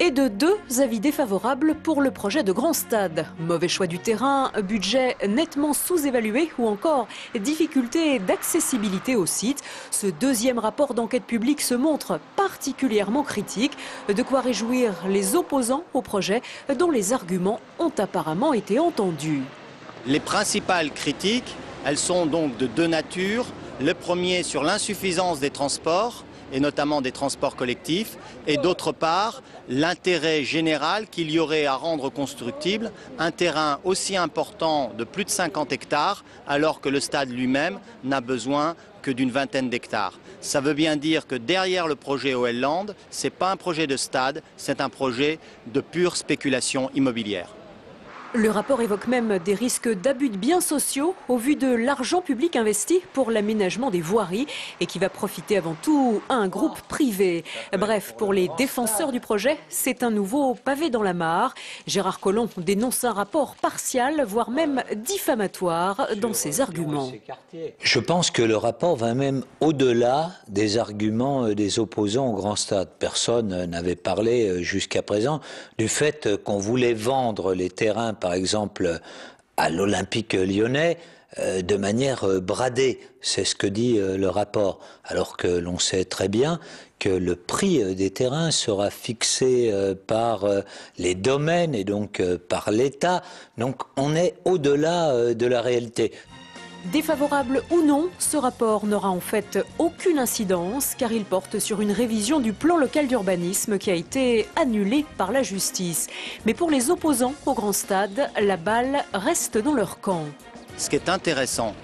Et de 2 avis défavorables pour le projet de grand stade. Mauvais choix du terrain, budget nettement sous-évalué ou encore difficulté d'accessibilité au site. Ce deuxième rapport d'enquête publique se montre particulièrement critique. De quoi réjouir les opposants au projet dont les arguments ont apparemment été entendus. Les principales critiques, elles sont donc de deux natures. Le premier sur l'insuffisance des transports, et notamment des transports collectifs, et d'autre part, l'intérêt général qu'il y aurait à rendre constructible un terrain aussi important de plus de 50 hectares, alors que le stade lui-même n'a besoin que d'une vingtaine d'hectares. Ça veut bien dire que derrière le projet OL Land, ce n'est pas un projet de stade, c'est un projet de pure spéculation immobilière. Le rapport évoque même des risques d'abus de biens sociaux au vu de l'argent public investi pour l'aménagement des voiries et qui va profiter avant tout à un groupe privé. Bref, pour les défenseurs du projet, c'est un nouveau pavé dans la mare. Gérard Collomb dénonce un rapport partial, voire même diffamatoire dans ses arguments. Je pense que le rapport va même au-delà des arguments des opposants au grand stade. Personne n'avait parlé jusqu'à présent du fait qu'on voulait vendre les terrains par exemple à l'Olympique lyonnais, de manière bradée. C'est ce que dit le rapport. Alors que l'on sait très bien que le prix des terrains sera fixé par les domaines et donc par l'État. Donc on est au-delà de la réalité. Défavorable ou non, ce rapport n'aura en fait aucune incidence car il porte sur une révision du plan local d'urbanisme qui a été annulé par la justice. Mais pour les opposants au grand stade, la balle reste dans leur camp. Ce qui est intéressant,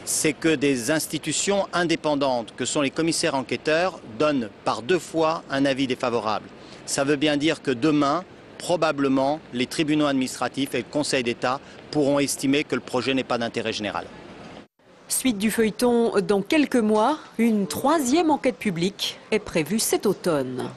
c'est que des institutions indépendantes, que sont les commissaires enquêteurs, donnent par 2 fois un avis défavorable. Ça veut bien dire que demain, probablement, les tribunaux administratifs et le Conseil d'État pourront estimer que le projet n'est pas d'intérêt général. Suite du feuilleton dans quelques mois, une 3e enquête publique est prévue cet automne.